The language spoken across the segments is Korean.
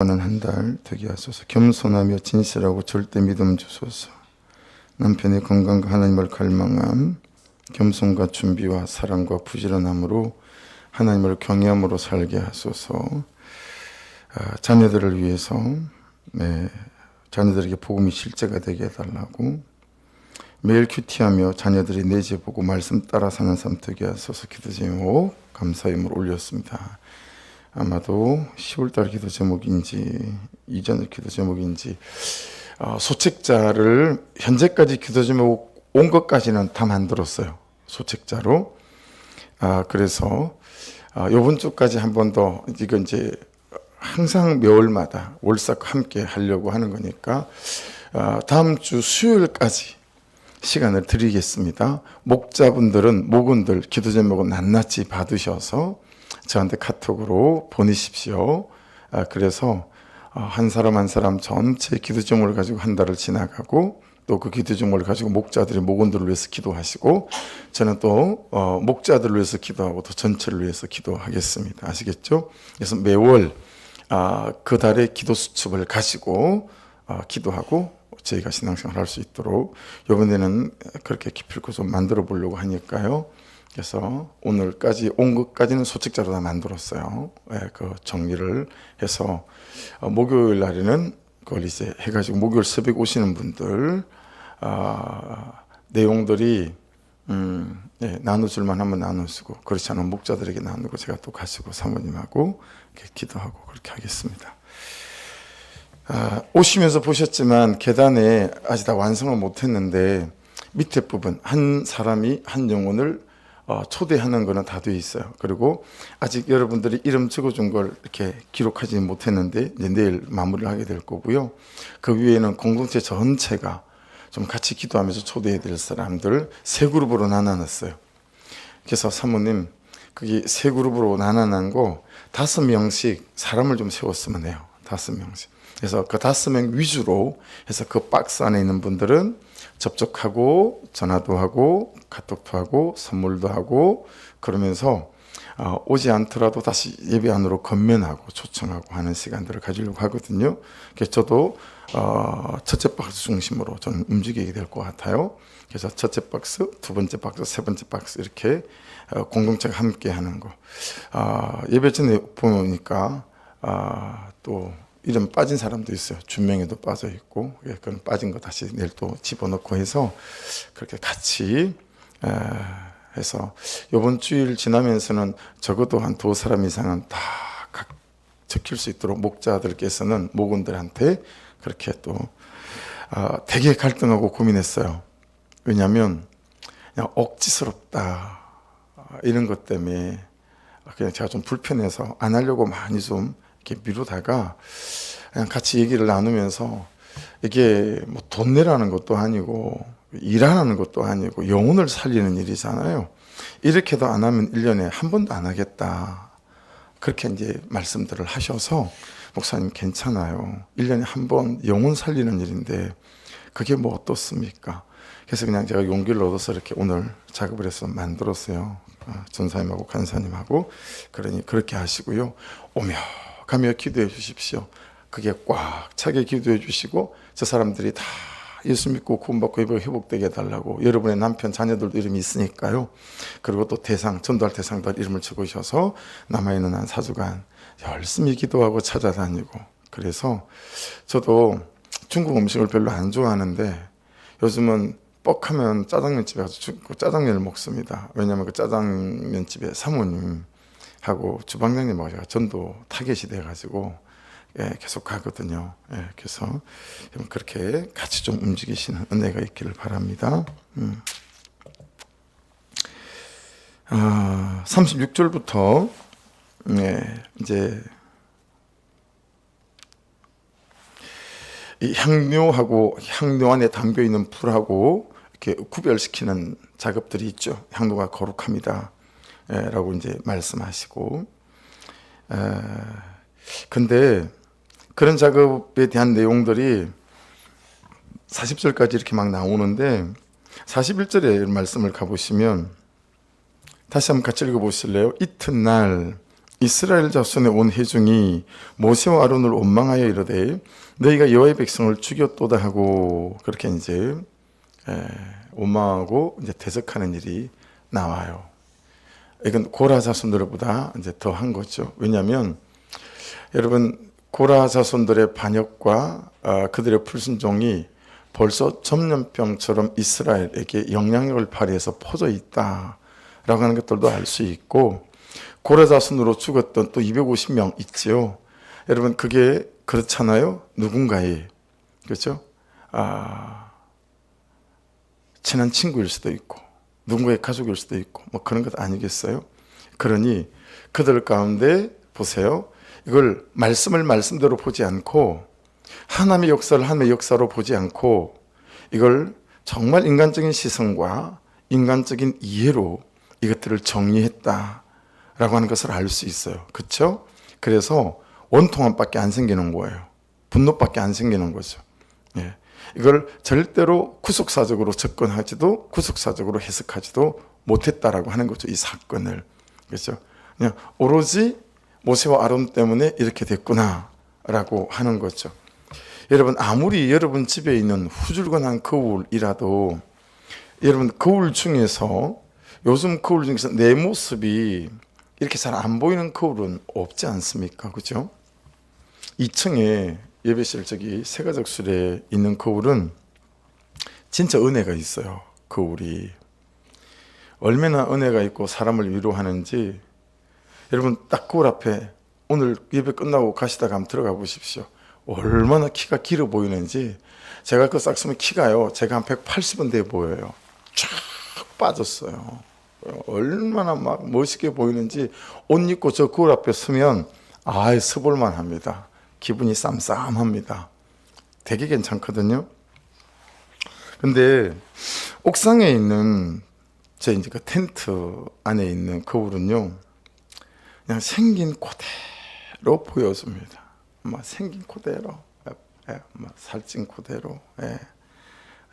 하는 한 달 되게 하소서. 겸손하며 진실하고 절대 믿음 주소서. 남편의 건강과 하나님을 갈망함, 겸손과 준비와 사랑과 부지런함으로 하나님을 경외함으로 살게 하소서. 자녀들을 위해서 자녀들에게 복음이 실제가 되게 해달라고, 매일 큐티하며 자녀들이 내재 보고 말씀 따라 사는 삶 되게 하소서. 기도 제목 감사임을 올렸습니다. 아마도 10월달 기도 제목인지 이전의 기도 제목인지 소책자를 현재까지 기도 제목 온 것까지는 다 만들었어요. 소책자로. 그래서 이번 주까지 한 번 더, 이건 이제 항상 매월마다 월삭 함께 하려고 하는 거니까 다음 주 수요일까지 시간을 드리겠습니다. 목자분들 기도 제목은 낱낱이 받으셔서 저한테 카톡으로 보내십시오. 그래서 한 사람 한 사람 전체 기도 제목을 가지고 한 달을 지나가고, 또 그 기도 제목을 가지고 목자들이 목원들을 위해서 기도하시고, 저는 또 목자들을 위해서 기도하고 또 전체를 위해서 기도하겠습니다. 아시겠죠? 그래서 매월 그 달의 기도 수첩을 가지고 기도하고 저희가 신앙생활을 할 수 있도록 이번에는 그렇게 기필코 좀 만들어 보려고 하니까요. 그래서 오늘까지 온 것까지는 소책자로 다 만들었어요. 그 정리를 해서 목요일 날에는 그걸 이제 해가지고 목요일 새벽 오시는 분들 내용들이 나눠줄만 하면 나누시고, 그렇지 않으면 목자들에게 나누고, 제가 또 가시고 사모님하고 이렇게 기도하고 그렇게 하겠습니다. 오시면서 보셨지만 계단에 아직 다 완성을 못했는데 밑에 부분 한 사람이 한 영혼을 초대하는 거는 다 되어 있어요. 그리고 아직 여러분들이 이름 적어준 걸 이렇게 기록하지 못했는데 이제 내일 마무리를 하게 될 거고요. 그 위에는 공동체 전체가 좀 같이 기도하면서 초대해야 될 사람들 세 그룹으로 나눠놨어요. 그래서 사모님, 그게 세 그룹으로 나눠난 거 5명씩 사람을 좀 세웠으면 해요. 5명씩. 그래서 그 5명 위주로 해서 그 박스 안에 있는 분들은 접촉하고 전화도 하고 카톡도 하고 선물도 하고, 그러면서 오지 않더라도 다시 예배 안으로 건면하고 초청하고 하는 시간들을 가지려고 하거든요. 그래서 저도 첫째 박스 중심으로 저는 움직이게 될 것 같아요. 그래서 첫째 박스, 두 번째 박스, 세 번째 박스 이렇게 공동체가 함께 하는 거. 예배 전에 보니까 또 이름 빠진 사람도 있어요. 준명에도 빠져 있고, 그건 빠진 거 다시 내일 또 집어넣고 해서 그렇게 같이 해서 이번 주일 지나면서는 적어도 한 2사람 이상은 다 각 적힐 수 있도록 목자들께서는 목원들한테 그렇게 또 되게 갈등하고 고민했어요. 왜냐하면 그냥 억지스럽다 이런 것 때문에 그냥 제가 좀 불편해서 안 하려고 많이 좀 이렇게 미루다가 그냥 같이 얘기를 나누면서, 이게 뭐 돈 내라는 것도 아니고 일하는 것도 아니고 영혼을 살리는 일이잖아요. 이렇게도 안 하면 1년에 한 번도 안 하겠다, 그렇게 이제 말씀들을 하셔서, 목사님 괜찮아요, 1년에 한 번 영혼 살리는 일인데 그게 뭐 어떻습니까? 그래서 그냥 제가 용기를 얻어서 이렇게 오늘 작업을 해서 만들었어요. 전사님하고 간사님하고. 그러니 그렇게 하시고요, 오며가며 기도해 주십시오. 그게 꽉 차게 기도해 주시고, 저 사람들이 다 예수 믿고 구원받고 회복되게 해달라고, 여러분의 남편 자녀들도 이름이 있으니까요. 그리고 또 전도할 대상들 이름을 적으셔서 남아있는 한 4주간 열심히 기도하고 찾아다니고. 그래서 저도 중국 음식을 별로 안 좋아하는데 요즘은 뻑하면 짜장면집에 가서 짜장면을 먹습니다. 왜냐하면 그 짜장면집에 사모님하고 주방장님하고 제가 전도 타겟이 돼가지고 계속 가거든요. 그래서 그렇게 같이 좀 움직이시는 은혜가 있기를 바랍니다. 36절부터 이제 이 향료하고 향료 안에 담겨 있는 불하고 이렇게 구별시키는 작업들이 있죠. 향료가 거룩합니다 라고 이제 말씀하시고, 근데 그런 작업에 대한 내용들이 40절까지 이렇게 막 나오는데, 41절의 말씀을 가보시면 다시 한번 같이 읽어보실래요? 이튿날 이스라엘 자손의 온 회중이 모세와 아론을 원망하여 이르되 너희가 여호와의 백성을 죽였도다 하고 그렇게 이제 원망하고 이제 대적하는 일이 나와요. 이건 고라 자손들보다 이제 더 한 거죠. 왜냐하면 여러분 고라 자손들의 반역과 그들의 불순종이 벌써 전염병처럼 이스라엘에게 영향력을 발휘해서 퍼져 있다라고 하는 것들도 알 수 있고 고라 자손으로 죽었던 또 250명 있지요. 여러분 그게 그렇잖아요. 누군가의 그렇죠? 친한 친구일 수도 있고 누군가의 가족일 수도 있고 뭐 그런 것 아니겠어요? 그러니 그들 가운데 보세요. 이걸 말씀을 말씀대로 보지 않고 하나님의 역사를 하나님의 역사로 보지 않고 이걸 정말 인간적인 시선과 인간적인 이해로 이것들을 정리했다라고 하는 것을 알 수 있어요. 그렇죠? 그래서 원통함밖에 안 생기는 거예요. 분노밖에 안 생기는 거죠. 예. 이걸 절대로 구속사적으로 접근하지도 구속사적으로 해석하지도 못했다라고 하는 거죠. 이 사건을. 그렇죠? 그냥 오로지 모세와 아론 때문에 이렇게 됐구나라고 하는 거죠. 여러분 아무리 여러분 집에 있는 후줄근한 거울이라도 여러분 거울 중에서 요즘 거울 중에서 내 모습이 이렇게 잘 안 보이는 거울은 없지 않습니까? 그죠? 2층에 예배실 저기 세가족실에 있는 거울은 진짜 은혜가 있어요. 거울이 얼마나 은혜가 있고 사람을 위로하는지 여러분 딱 거울 앞에 오늘 예배 끝나고 가시다가 한번 들어가 보십시오. 얼마나 키가 길어 보이는지. 제가 그 싹 쓰면 키가요 제가 한 180은 돼 보여요. 쫙 빠졌어요. 얼마나 막 멋있게 보이는지 옷 입고 저 거울 앞에 서면 서볼만 합니다. 기분이 쌈쌈합니다. 되게 괜찮거든요. 근데 옥상에 있는 제 이제 그 텐트 안에 있는 거울은요 그냥 생긴 그대로 보여줍니다. 생긴 그대로, 살찐 그대로,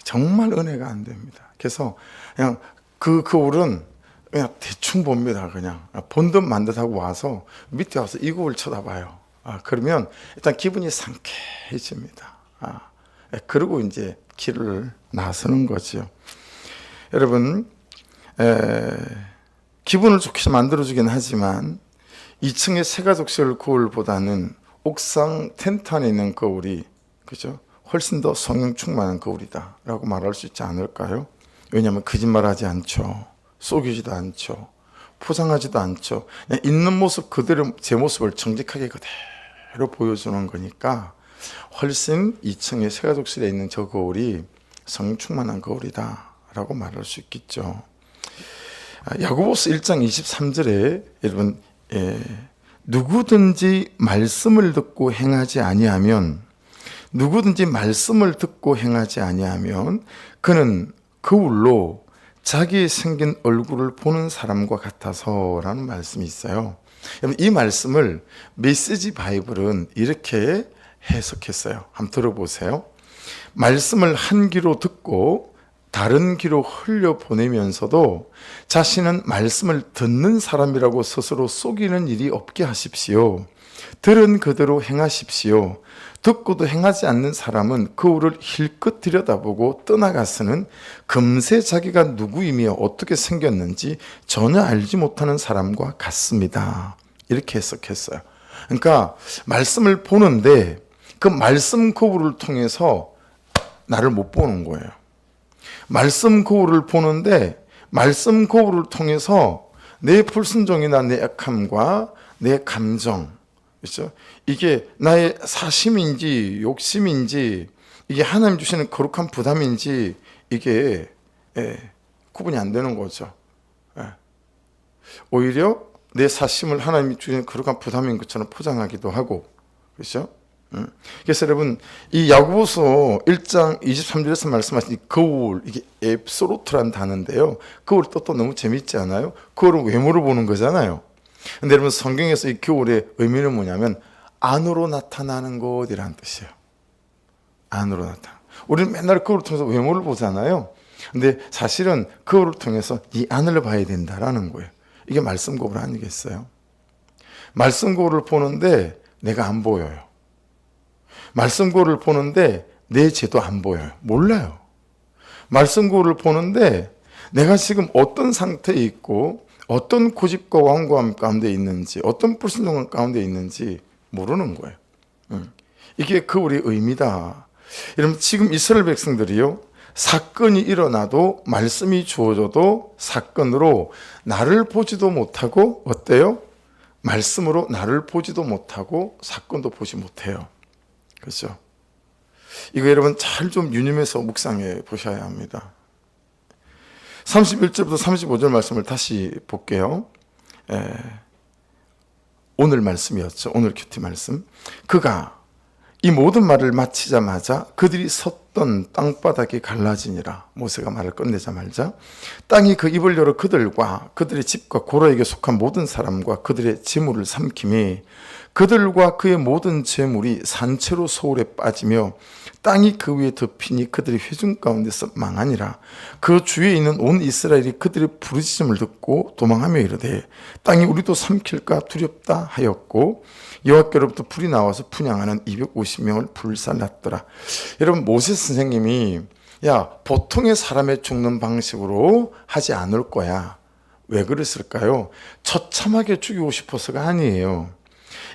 정말 은혜가 안 됩니다. 그래서 그냥 그 거울은 그냥 대충 봅니다. 그냥 본 듯 만 듯 하고 와서 밑에 와서 이 거울 쳐다봐요. 그러면 일단 기분이 상쾌해집니다. 그리고 이제 길을 나서는 거죠. 여러분, 기분을 좋게 만들어주긴 하지만 2층의 세가족실 거울보다는 옥상 텐트 안에 있는 거울이 그죠? 훨씬 더 성령 충만한 거울이다라고 말할 수 있지 않을까요? 왜냐하면 거짓말하지 않죠. 속이지도 않죠. 포장하지도 않죠. 그냥 있는 모습 그대로 제 모습을 정직하게 그대로 보여주는 거니까 훨씬 2층의 세가족실에 있는 저 거울이 성령 충만한 거울이다라고 말할 수 있겠죠. 야고보서 1장 23절에 여러분 누구든지 말씀을 듣고 행하지 아니하면 그는 거울로 자기 생긴 얼굴을 보는 사람과 같아서라는 말씀이 있어요. 여러분 이 말씀을 메시지 바이블은 이렇게 해석했어요. 한번 들어보세요. 말씀을 한 귀로 듣고 다른 귀로 흘려보내면서도 자신은 말씀을 듣는 사람이라고 스스로 속이는 일이 없게 하십시오. 들은 그대로 행하십시오. 듣고도 행하지 않는 사람은 거울을 힐끗 들여다보고 떠나가서는 금세 자기가 누구이며 어떻게 생겼는지 전혀 알지 못하는 사람과 같습니다. 이렇게 해석했어요. 그러니까 말씀을 보는데 그 말씀 거울을 통해서 나를 못 보는 거예요. 말씀 거울을 보는데 말씀 거울을 통해서 내 불순종이나 내 약함과 내 감정, 그렇죠? 이게 나의 사심인지 욕심인지 이게 하나님 주시는 거룩한 부담인지 이게 구분이 안 되는 거죠. 오히려 내 사심을 하나님이 주시는 거룩한 부담인 것처럼 포장하기도 하고, 그렇죠? 그래서 여러분 이 야고보서 1장 23절에서 말씀하신 이 거울, 이게 앱소로트라는 단어인데요. 거울 뜻도 너무 재밌지 않아요? 거울은 외모를 보는 거잖아요. 근데 여러분 성경에서 이 거울의 의미는 뭐냐면 안으로 나타나는 것이라는 뜻이에요. 안으로 나타나. 우리는 맨날 거울을 통해서 외모를 보잖아요. 근데 사실은 거울을 통해서 이 안을 봐야 된다라는 거예요. 이게 말씀 거울 아니겠어요? 말씀고를 보는데 내가 안 보여요. 말씀고를 보는데 내 죄도 안 보여요. 몰라요. 말씀고를 보는데 내가 지금 어떤 상태에 있고 어떤 고집과 완고함 가운데 있는지, 어떤 불순종함 가운데 있는지 모르는 거예요. 이게 그 우리의 의미다. 여러분, 지금 이스라엘 백성들이요, 사건이 일어나도 말씀이 주어져도 사건으로 나를 보지도 못하고, 어때요? 말씀으로 나를 보지도 못하고 사건도 보지 못해요. 그렇죠? 이거 여러분 잘 좀 유념해서 묵상해 보셔야 합니다. 31절부터 35절 말씀을 다시 볼게요. 오늘 말씀이었죠. 오늘 큐티 말씀. 그가 이 모든 말을 마치자마자 그들이 섰던 땅바닥이 갈라지니라. 모세가 말을 끝내자 말자 땅이 그 입을 열어 그들과 그들의 집과 고라에게 속한 모든 사람과 그들의 재물을 삼키매 그들과 그의 모든 재물이 산채로 소울에 빠지며 땅이 그 위에 덮이니 그들이 회중 가운데서 망하니라. 그 주위에 있는 온 이스라엘이 그들의 부르짖음을 듣고 도망하며 이르되 땅이 우리도 삼킬까 두렵다 하였고 여호와께로부터 불이 나와서 분향하는 250명을 불살랐더라. 여러분, 모세 선생님이 보통의 사람의 죽는 방식으로 하지 않을 거야. 왜 그랬을까요? 처참하게 죽이고 싶어서가 아니에요.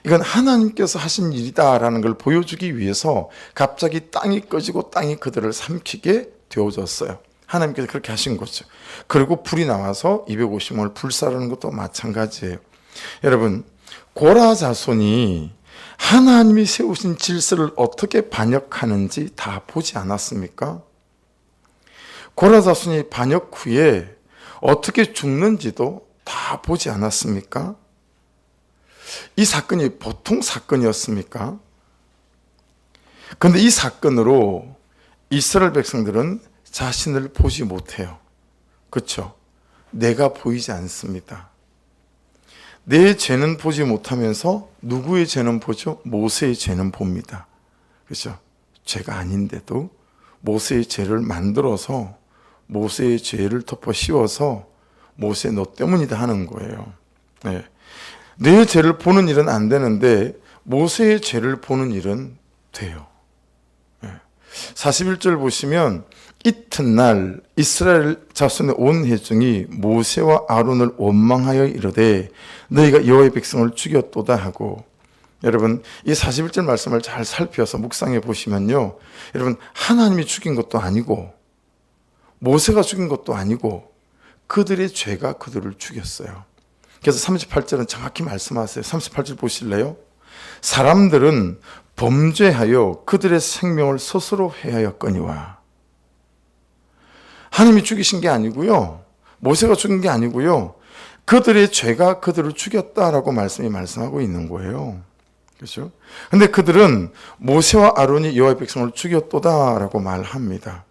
이건 하나님께서 하신 일이다라는 걸 보여주기 위해서 갑자기 땅이 꺼지고 땅이 그들을 삼키게 되어졌어요. 하나님께서 그렇게 하신 거죠. 그리고 불이 나와서 250명을 불사르는 것도 마찬가지예요. 여러분, 고라 자손이 하나님이 세우신 질서를 어떻게 반역하는지 다 보지 않았습니까? 고라 자손이 반역 후에 어떻게 죽는지도 다 보지 않았습니까? 이 사건이 보통 사건이었습니까? 그런데 이 사건으로 이스라엘 백성들은 자신을 보지 못해요. 그렇죠? 내가 보이지 않습니다. 내 죄는 보지 못하면서 누구의 죄는 보죠? 모세의 죄는 봅니다. 그렇죠? 죄가 아닌데도 모세의 죄를 만들어서 모세의 죄를 덮어 씌워서 모세 너 때문이다 하는 거예요. 네. 내 죄를 보는 일은 안 되는데 모세의 죄를 보는 일은 돼요. 41절 보시면 이튿날 이스라엘 자손의 온 회중이 모세와 아론을 원망하여 이르되 너희가 여호와의 백성을 죽였도다 하고, 여러분 이 41절 말씀을 잘 살펴서 묵상해 보시면요, 여러분 하나님이 죽인 것도 아니고 모세가 죽인 것도 아니고 그들의 죄가 그들을 죽였어요. 그래서 38절은 정확히 말씀하세요. 38절 보실래요? 사람들은 범죄하여 그들의 생명을 스스로 해하였거니와. 하나님이 죽이신 게 아니고요, 모세가 죽인 게 아니고요, 그들의 죄가 그들을 죽였다라고 말씀이 말씀하고 있는 거예요. 그렇죠? 근데 그들은 모세와 아론이 여호와의 백성을 죽였도다라고 말합니다.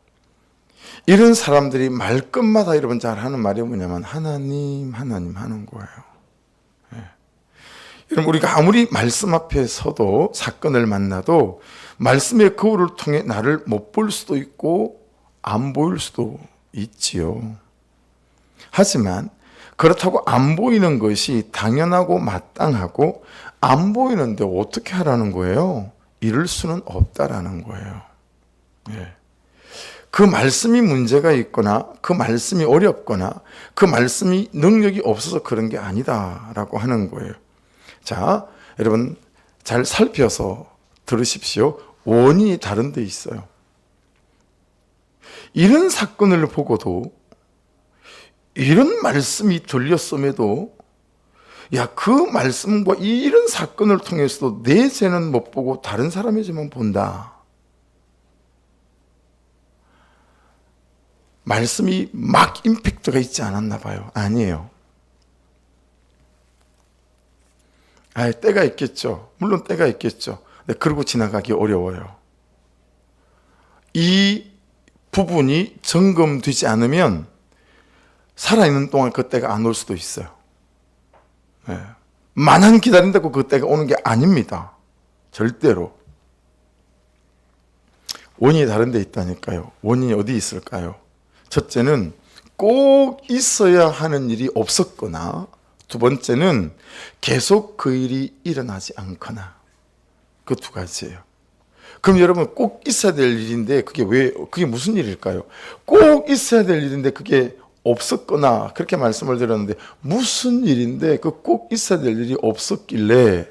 이런 사람들이 말끝마다 여러분 잘 하는 말이 뭐냐면 하나님 하나님 하는 거예요. 여러분, 우리가 아무리 말씀 앞에 서도 사건을 만나도 말씀의 거울을 통해 나를 못 볼 수도 있고 안 보일 수도 있지요. 하지만 그렇다고 안 보이는 것이 당연하고 마땅하고 안 보이는데 어떻게 하라는 거예요? 이럴 수는 없다라는 거예요. 그 말씀이 문제가 있거나 그 말씀이 어렵거나 그 말씀이 능력이 없어서 그런 게 아니다라고 하는 거예요. 자, 여러분 잘 살펴서 들으십시오. 원인이 다른 데 있어요. 이런 사건을 보고도 이런 말씀이 들렸음에도 그 말씀과 이런 사건을 통해서도 내 죄는 못 보고 다른 사람의 죄만 본다. 말씀이 막 임팩트가 있지 않았나 봐요. 아니에요. 때가 있겠죠. 물론 때가 있겠죠. 그러고 지나가기 어려워요. 이 부분이 점검되지 않으면 살아있는 동안 그 때가 안 올 수도 있어요. 만한 기다린다고 그 때가 오는 게 아닙니다. 절대로. 원인이 다른 데 있다니까요. 원인이 어디 있을까요? 첫째는 꼭 있어야 하는 일이 없었거나, 두 번째는 계속 그 일이 일어나지 않거나. 그 두 가지예요. 그럼 여러분 꼭 있어야 될 일인데 그게 무슨 일일까요? 꼭 있어야 될 일인데 그게 없었거나 그렇게 말씀을 드렸는데 무슨 일인데 그 꼭 있어야 될 일이 없었길래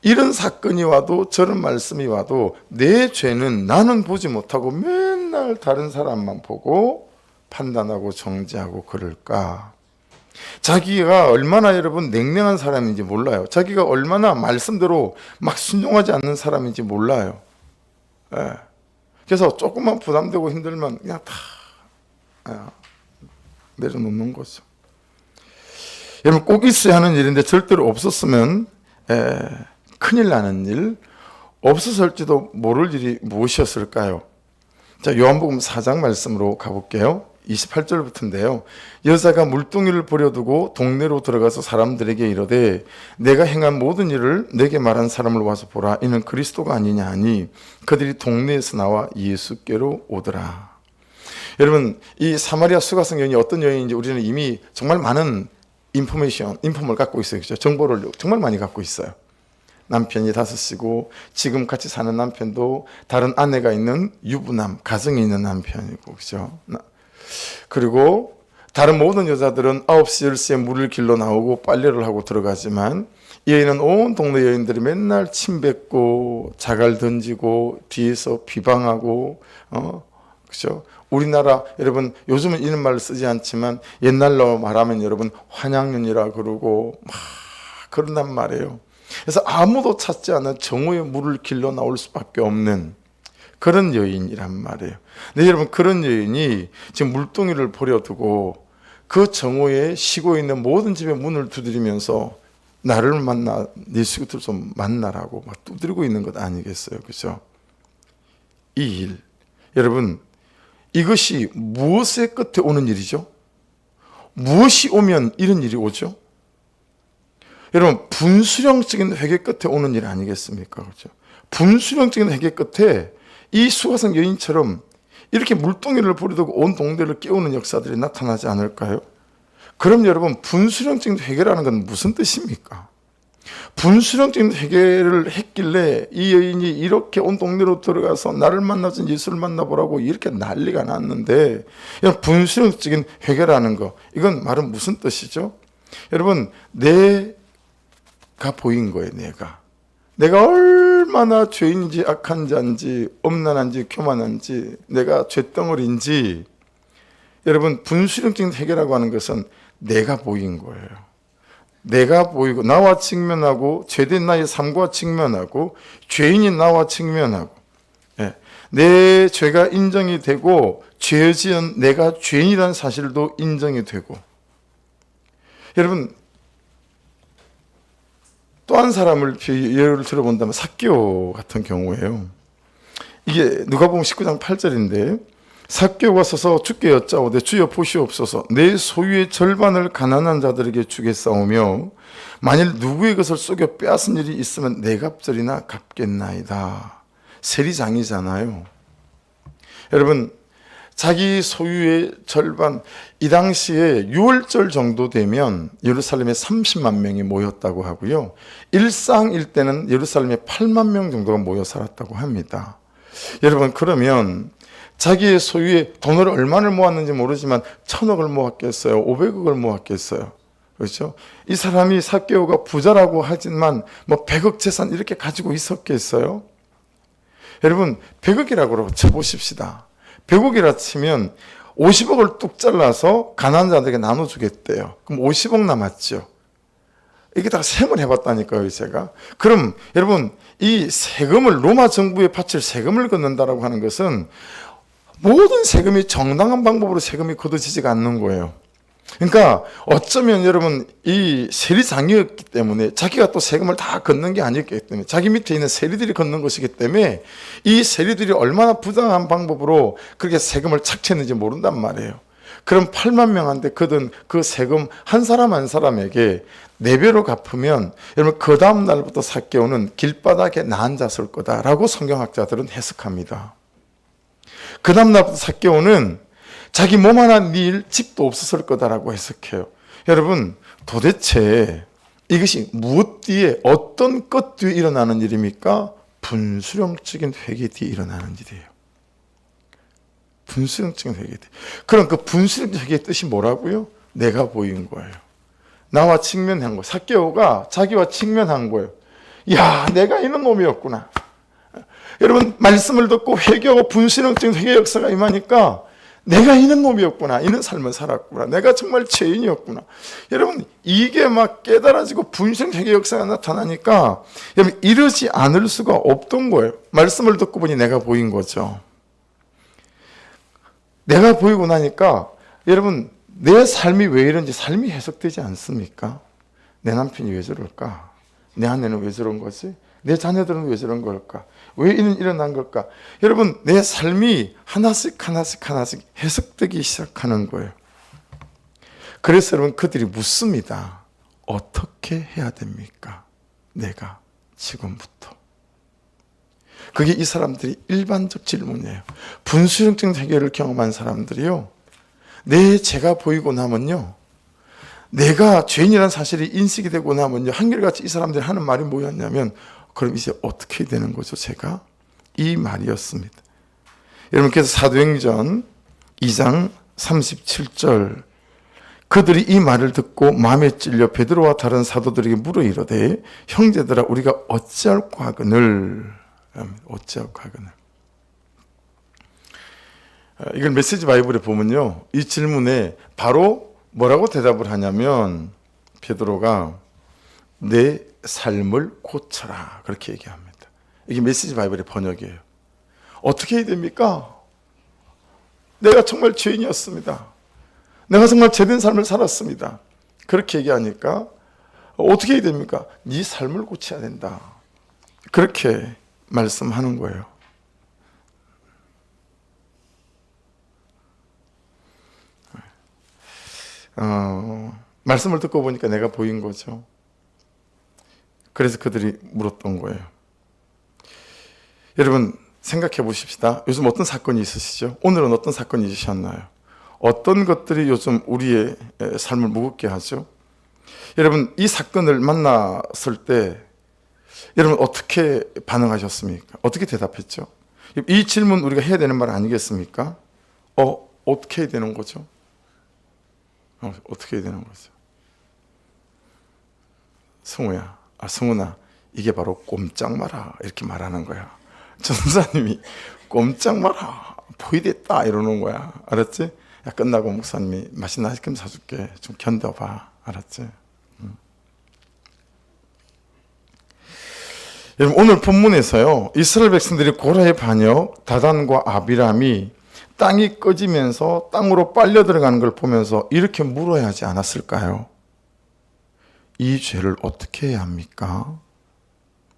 이런 사건이 와도 저런 말씀이 와도 내 죄는 나는 보지 못하고 맨날 다른 사람만 보고 판단하고 정죄하고 그럴까? 자기가 얼마나 여러분 냉랭한 사람인지 몰라요. 자기가 얼마나 말씀대로 막 순종하지 않는 사람인지 몰라요. 예. 그래서 조금만 부담되고 힘들면 그냥 다 내려놓는 거죠. 여러분 꼭 있어야 하는 일인데 절대로 없었으면 큰일 나는 일, 없었을지도 모를 일이 무엇이었을까요? 자, 요한복음 4장 말씀으로 가볼게요. 28절부터인데요. 여자가 물동이를 버려두고 동네로 들어가서 사람들에게 이르되 내가 행한 모든 일을 내게 말한 사람을 와서 보라. 이는 그리스도가 아니냐 하니 그들이 동네에서 나와 예수께로 오더라. 여러분 이 사마리아 수가성 여인이 어떤 여인인지 우리는 이미 정말 많은 인폼을 갖고 있어요. 그렇죠? 정보를 정말 많이 갖고 있어요. 남편이 5이고 지금 같이 사는 남편도 다른 아내가 있는 유부남, 가정이 있는 남편이고 그렇죠? 그리고 다른 모든 여자들은 9시, 10시에 물을 길러 나오고 빨래를 하고 들어가지만 이 여인은 온 동네 여인들이 맨날 침 뱉고 자갈 던지고 뒤에서 비방하고 그렇죠? 우리나라 여러분 요즘은 이런 말을 쓰지 않지만 옛날로 말하면 여러분 환양년이라 그러고 막 그런단 말이에요. 그래서 아무도 찾지 않은 정오의 물을 길러 나올 수밖에 없는 그런 여인이란 말이에요. 근데 여러분 그런 여인이 지금 물동이를 버려두고 그 정오에 쉬고 있는 모든 집의 문을 두드리면서 나를 만나 예수 그리스도 좀 만나라고 막 두드리고 있는 것 아니겠어요, 그렇죠? 이 일, 여러분 이것이 무엇의 끝에 오는 일이죠? 무엇이 오면 이런 일이 오죠? 여러분 분수령적인 회개 끝에 오는 일 아니겠습니까? 그렇죠? 분수령적인 회개 끝에 이 수가성 여인처럼 이렇게 물동이를 버려두고 온 동네를 깨우는 역사들이 나타나지 않을까요? 그럼 여러분 분수령적인 회개라는 건 무슨 뜻입니까? 분수령적인 회개를 했길래 이 여인이 이렇게 온 동네로 들어가서 나를 만나준 예수를 만나보라고 이렇게 난리가 났는데 분수령적인 회개라는 거 이건 말은 무슨 뜻이죠? 여러분 내가 보인 거예요. 내가 얼마나 죄인인지 악한 자인지 엄난한지 교만한지 내가 죄덩어리인지 여러분 분수령적인 회개라고 하는 것은 내가 보인 거예요. 내가 보이고 나와 직면하고 죄된 나의 삶과 직면하고 죄인인 나와 직면하고 내 죄가 인정이 되고 죄 지은 내가 죄인이라는 사실도 인정이 되고 여러분 또 한 사람을 예를 들어본다면 삭개오 같은 경우예요. 이게 누가복음 19장 8절인데 삭개오가 서서 주께 여짜오되 주여 보시옵소서 내 소유의 절반을 가난한 자들에게 주겠사오며 만일 누구의 것을 속여 빼앗은 일이 있으면 네 갑절이나 갚겠나이다. 세리장이잖아요. 여러분 자기 소유의 절반 이 당시에 6월절 정도 되면 예루살렘에 30만 명이 모였다고 하고요. 일상일 때는 예루살렘에 8만 명 정도가 모여 살았다고 합니다. 여러분 그러면 자기의 소유의 돈을 얼마를 모았는지 모르지만 1,000억을 모았겠어요? 500억을 모았겠어요? 그렇죠? 이 사람이 삭개오가 부자라고 하지만 뭐 100억 재산 이렇게 가지고 있었겠어요? 여러분 100억이라고 쳐보십시다. 100억이라 치면 50억을 뚝 잘라서 가난한 자들에게 나눠주겠대요. 그럼 50억 남았죠. 이게 다 세금을 해봤다니까요, 제가. 그럼 여러분 이 세금을 로마 정부에 바칠 세금을 걷는다라고 하는 것은 모든 세금이 정당한 방법으로 세금이 걷어지지가 않는 거예요. 그러니까 어쩌면 여러분 이 세리장이었기 때문에 자기가 또 세금을 다 걷는 게 아니었기 때문에 자기 밑에 있는 세리들이 걷는 것이기 때문에 이 세리들이 얼마나 부당한 방법으로 그렇게 세금을 착취했는지 모른단 말이에요. 그럼 8만 명한테 걷은 그 세금 한 사람 한 사람에게 4배로 갚으면 여러분 그 다음 날부터 삭개오는 길바닥에 나 앉았을 거다라고 성경학자들은 해석합니다. 그 다음 날부터 삭개오는 자기 몸 하나 밀 집도 없었을 거다라고 해석해요. 여러분 도대체 이것이 무엇 뒤에, 어떤 것 뒤에 일어나는 일입니까? 분수령적인 회개 뒤에 일어나는 일이에요. 분수령적인 회개 뒤에. 그럼 그 분수령적인 회개의 뜻이 뭐라고요? 내가 보인 거예요. 나와 직면한 거예요. 삭개오가 자기와 직면한 거예요. 야, 내가 이런 놈이었구나. 여러분, 말씀을 듣고 회개하고 분수령적인 회개 역사가 임하니까 내가 이런 놈이었구나. 이런 삶을 살았구나. 내가 정말 죄인이었구나. 여러분, 이게 막 깨달아지고 분수령 회개 역사가 나타나니까 여러분, 이러지 않을 수가 없던 거예요. 말씀을 듣고 보니 내가 보인 거죠. 내가 보이고 나니까 여러분, 내 삶이 왜 이런지 삶이 해석되지 않습니까? 내 남편이 왜 저럴까? 내 아내는 왜 저런 거지? 내 자녀들은 왜 저런 걸까? 왜 일어난 걸까? 여러분, 내 삶이 하나씩 해석되기 시작하는 거예요. 그래서 여러분, 그들이 묻습니다. 어떻게 해야 됩니까? 내가 지금부터. 그게 이 사람들이 일반적 질문이에요. 분수령적 해결을 경험한 사람들이요, 내 죄가 보이고 나면요, 내가 죄인이라는 사실이 인식이 되고 나면요, 한결같이 이 사람들이 하는 말이 뭐였냐면, 그럼 이제 어떻게 되는 거죠, 제가? 이 말이었습니다. 여러분, 그래서 사도행전 2장 37절, 그들이 이 말을 듣고 마음에 찔려 베드로와 다른 사도들에게 물어 이르되, 형제들아, 우리가 어찌할까 하거늘. 어찌할까 하거늘. 이걸 메시지 바이블에 보면요, 이 질문에 바로 뭐라고 대답을 하냐면, 베드로가 내 삶을 고쳐라, 그렇게 얘기합니다. 이게 메시지 바이블의 번역이에요. 어떻게 해야 됩니까? 내가 정말 죄인이었습니다. 내가 정말 죄된 삶을 살았습니다. 그렇게 얘기하니까 어떻게 해야 됩니까? 네 삶을 고쳐야 된다, 그렇게 말씀하는 거예요. 말씀을 듣고 보니까 내가 보인 거죠. 그래서 그들이 물었던 거예요. 여러분, 생각해 보십시다. 요즘 어떤 사건이 있으시죠? 오늘은 어떤 사건이 있으셨나요? 어떤 것들이 요즘 우리의 삶을 무겁게 하죠? 여러분, 이 사건을 만났을 때 여러분 어떻게 반응하셨습니까? 어떻게 대답했죠? 이 질문 우리가 해야 되는 말 아니겠습니까? 어떻게 해야 되는 거죠? 어떻게 해야 되는 거죠? 성훈아, 이게 바로 꼼짝 마라, 이렇게 말하는 거야. 전사님이 꼼짝 마라, 포위됐다 이러는 거야. 알았지? 야, 끝나고 목사님이 맛있는 아이스크림 사줄게, 좀 견뎌봐. 알았지? 여러분, 오늘 본문에서요, 이스라엘 백성들이 고라의 반역 다단과 아비람이 땅이 꺼지면서 땅으로 빨려 들어가는 걸 보면서 이렇게 물어야 하지 않았을까요? 이 죄를 어떻게 해야 합니까?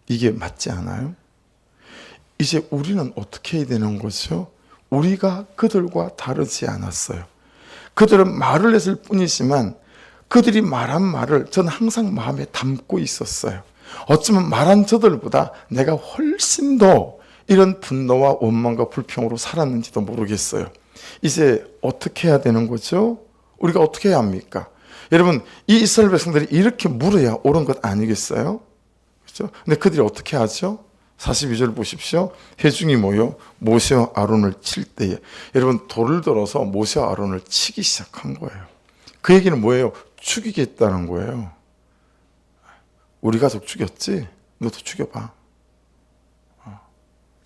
이게 맞지 않아요? 이제 우리는 어떻게 해야 되는 거죠? 우리가 그들과 다르지 않았어요. 그들은 말을 했을 뿐이지만 그들이 말한 말을 저는 항상 마음에 담고 있었어요. 어쩌면 말한 저들보다 내가 훨씬 더 이런 분노와 원망과 불평으로 살았는지도 모르겠어요. 이제 어떻게 해야 되는 거죠? 우리가 어떻게 해야 합니까? 여러분, 이 이스라엘 백성들이 이렇게 물어야 옳은 것 아니겠어요? 그렇죠? 근데 그들이 어떻게 하죠? 42절 보십시오. 회중이 모여 모세와 아론을 칠 때에, 여러분, 돌을 들어서 모세와 아론을 치기 시작한 거예요. 그 얘기는 뭐예요? 죽이겠다는 거예요. 우리 가족 죽였지? 너도 죽여봐.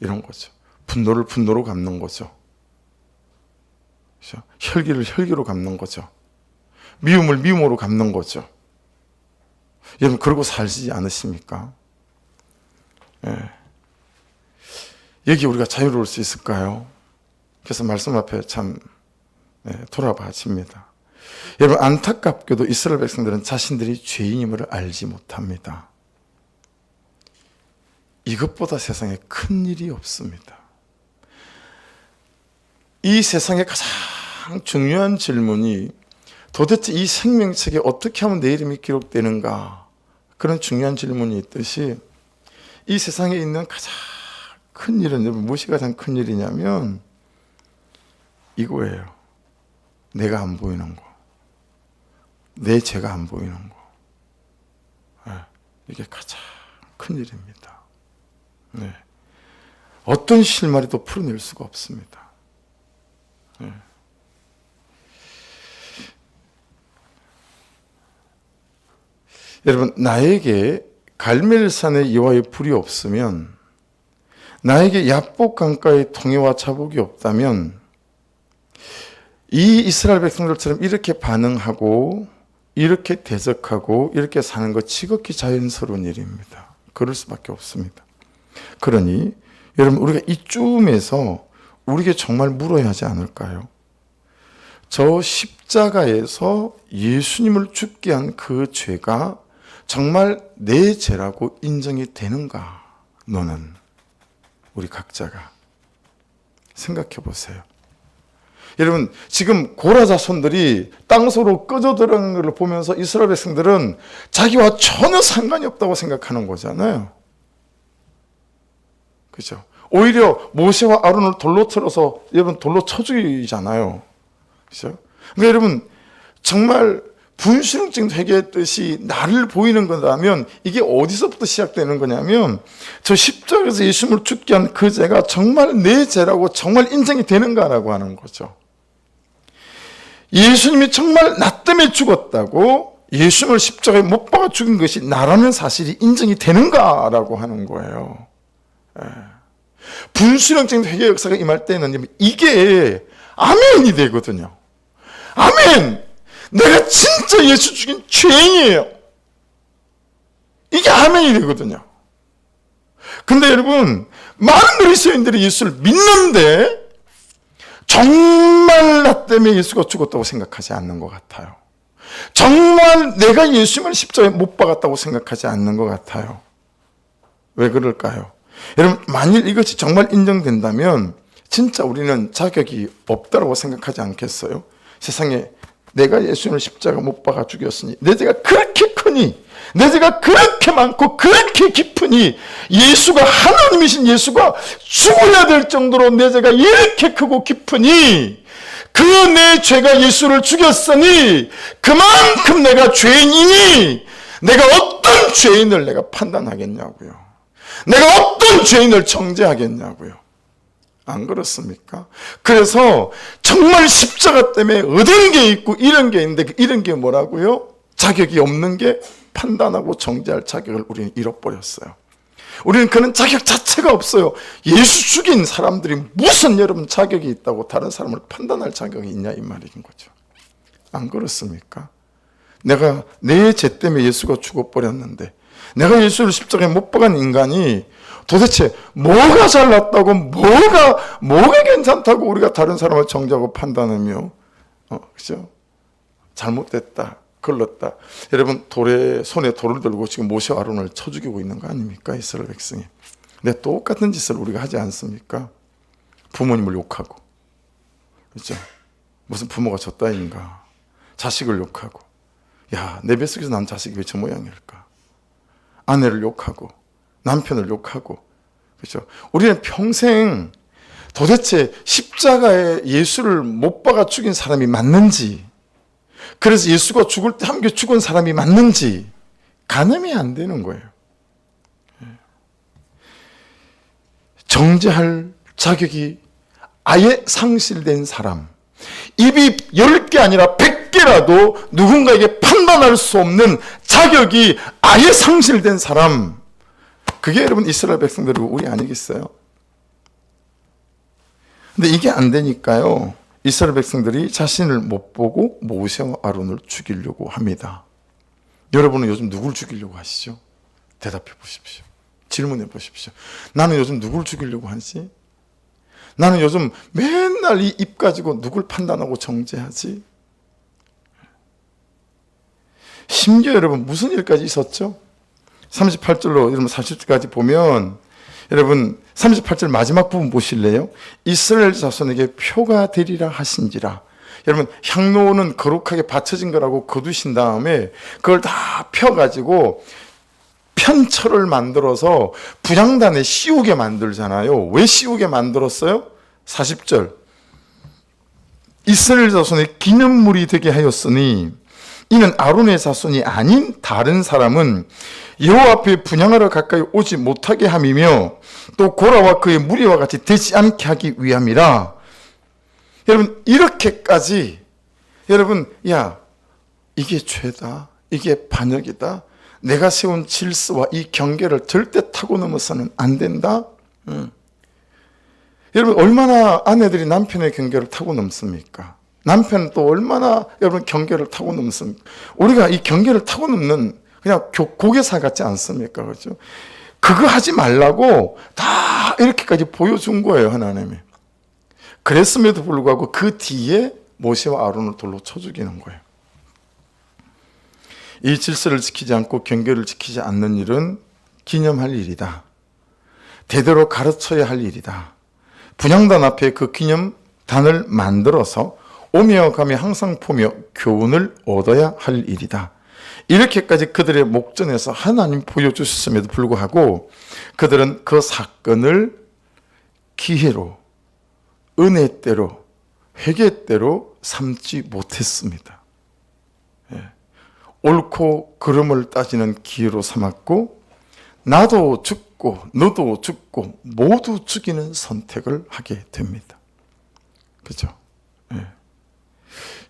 이런 거죠. 분노를 분노로 갚는 거죠. 그렇죠? 혈기를 혈기로 갚는 거죠. 미움을 미움으로 갚는 거죠. 여러분, 그러고 살지 않으십니까? 예. 여기 우리가 자유로울 수 있을까요? 그래서 말씀 앞에 참 돌아봐집니다. 여러분, 안타깝게도 이스라엘 백성들은 자신들이 죄인임을 알지 못합니다. 이것보다 세상에 큰 일이 없습니다. 이 세상의 가장 중요한 질문이 도대체 이 생명책에 어떻게 하면 내 이름이 기록되는가, 그런 중요한 질문이 있듯이 이 세상에 있는 가장 큰 일은, 여러분, 무엇이 가장 큰 일이냐면 이거예요. 내가 안 보이는 거. 내 죄가 안 보이는 거. 이게 가장 큰 일입니다. 네. 어떤 실마리도 풀어낼 수가 없습니다. 네. 여러분, 나에게 갈멜산의 여호와의 불이 없으면, 나에게 야복 강가의 통해와 자복이 없다면 이 이스라엘 백성들처럼 이렇게 반응하고 이렇게 대적하고 이렇게 사는 것 지극히 자연스러운 일입니다. 그럴 수밖에 없습니다. 그러니 여러분, 우리가 이쯤에서 우리에게 정말 물어야 하지 않을까요? 저 십자가에서 예수님을 죽게 한 그 죄가 정말 내 죄라고 인정이 되는가? 너는, 우리 각자가 생각해 보세요. 여러분, 지금 고라 자손들이 땅속으로 꺼져 들어간 것을 보면서 이스라엘 백성들은 자기와 전혀 상관이 없다고 생각하는 거잖아요. 그죠? 오히려 모세와 아론을 돌로 틀어서 여러분 돌로 쳐 죽이잖아요. 그죠? 그러니까 여러분, 정말 분수령적인 회개의 뜻이 나를 보이는 거라면 이게 어디서부터 시작되는 거냐면, 저 십자가에서 예수님을 죽게 한 그 죄가 정말 내 죄라고 정말 인정이 되는가라고 하는 거죠. 예수님이 정말 나 때문에 죽었다고, 예수님을 십자가에 못 박아 죽인 것이 나라는 사실이 인정이 되는가라고 하는 거예요. 분수령적인 회개 역사가 임할 때는 이게 아멘이 되거든요. 아멘! 내가 진짜 예수 죽인 죄인이에요. 이게 아멘이 되거든요. 근데 여러분, 많은 그리스도인들이 예수를 믿는데 정말 나 때문에 예수가 죽었다고 생각하지 않는 것 같아요. 정말 내가 예수님을 십자가에 못 박았다고 생각하지 않는 것 같아요. 왜 그럴까요? 여러분, 만일 이것이 정말 인정된다면 진짜 우리는 자격이 없다고 생각하지 않겠어요? 세상에 내가 예수님을 십자가 못 박아 죽였으니, 내 죄가 그렇게 크니, 내 죄가 그렇게 많고 그렇게 깊으니, 예수가 하나님이신 예수가 죽어야 될 정도로 내 죄가 이렇게 크고 깊으니, 그 내 죄가 예수를 죽였으니 그만큼 내가 죄인이니, 내가 어떤 죄인을 내가 판단하겠냐고요. 내가 어떤 죄인을 정죄하겠냐고요. 안 그렇습니까? 그래서 정말 십자가 때문에 얻은 게 있고 이런 게 있는데, 이런 게 뭐라고요? 자격이 없는 게 판단하고 정죄할 자격을 우리는 잃어버렸어요. 우리는 그런 자격 자체가 없어요. 예수 죽인 사람들이 무슨 여러분 자격이 있다고 다른 사람을 판단할 자격이 있냐, 이 말인 거죠. 안 그렇습니까? 내가 내 죄 때문에 예수가 죽어버렸는데, 내가 예수를 십자가에 못 박은 인간이 도대체 뭐가 잘났다고, 뭐가 괜찮다고 우리가 다른 사람을 정죄하고 판단하며, 그죠? 잘못됐다, 걸렀다. 여러분, 손에 돌을 들고 지금 모세와 아론을 쳐 죽이고 있는 거 아닙니까? 이스라엘 백성이. 근데 똑같은 짓을 우리가 하지 않습니까? 부모님을 욕하고, 그죠? 무슨 부모가 저 따위인가? 자식을 욕하고, 야, 내 뱃속에서 난 자식이 왜 저 모양일까? 아내를 욕하고, 남편을 욕하고, 그렇죠? 우리는 평생 도대체 십자가에 예수를 못 박아 죽인 사람이 맞는지, 그래서 예수가 죽을 때 함께 죽은 사람이 맞는지 가늠이 안 되는 거예요. 정죄할 자격이 아예 상실된 사람, 입이 10개 아니라 100개라도 누군가에게 판단할 수 없는 자격이 아예 상실된 사람, 그게 여러분 이스라엘 백성들이고 우리 아니겠어요? 근데 이게 안 되니까요, 이스라엘 백성들이 자신을 못 보고 모세와 아론을 죽이려고 합니다. 여러분은 요즘 누굴 죽이려고 하시죠? 대답해 보십시오. 질문해 보십시오. 나는 요즘 누굴 죽이려고 하지? 나는 요즘 맨날 이 입 가지고 누굴 판단하고 정죄하지? 심지어 여러분 무슨 일까지 있었죠? 38절로 여러분 40절까지 보면, 여러분 38절 마지막 부분 보실래요? 이스라엘 자손에게 표가 되리라 하신지라. 여러분, 향로는 거룩하게 받쳐진 거라고 거두신 다음에 그걸 다 펴가지고 편철을 만들어서 부장단에 씌우게 만들잖아요. 왜 씌우게 만들었어요? 40절, 이스라엘 자손의 기념물이 되게 하였으니 이는 아론의 자손이 아닌 다른 사람은 여호와 앞에 분향하러 가까이 오지 못하게 함이며 또 고라와 그의 무리와 같이 되지 않게 하기 위함이라. 여러분, 이렇게까지 여러분, 야, 이게 죄다, 이게 반역이다, 내가 세운 질서와 이 경계를 절대 타고 넘어서는 안 된다. 여러분, 얼마나 아내들이 남편의 경계를 타고 넘습니까? 남편은 또 얼마나 여러분 경계를 타고 넘습니까? 우리가 이 경계를 타고 넘는 그냥 고개사 같지 않습니까? 그렇죠? 그거 하지 말라고 다 이렇게까지 보여준 거예요, 하나님이. 그랬음에도 불구하고 그 뒤에 모세와 아론을 돌로 쳐 죽이는 거예요. 이 질서를 지키지 않고 경계를 지키지 않는 일은 기념할 일이다. 대대로 가르쳐야 할 일이다. 분향단 앞에 그 기념단을 만들어서 오며 가며 항상 보며 교훈을 얻어야 할 일이다. 이렇게까지 그들의 목전에서 하나님 보여주셨음에도 불구하고 그들은 그 사건을 기회로, 은혜대로, 회개대로 삼지 못했습니다. 옳고 그름을 따지는 기회로 삼았고 나도 죽고 너도 죽고 모두 죽이는 선택을 하게 됩니다. 그렇죠?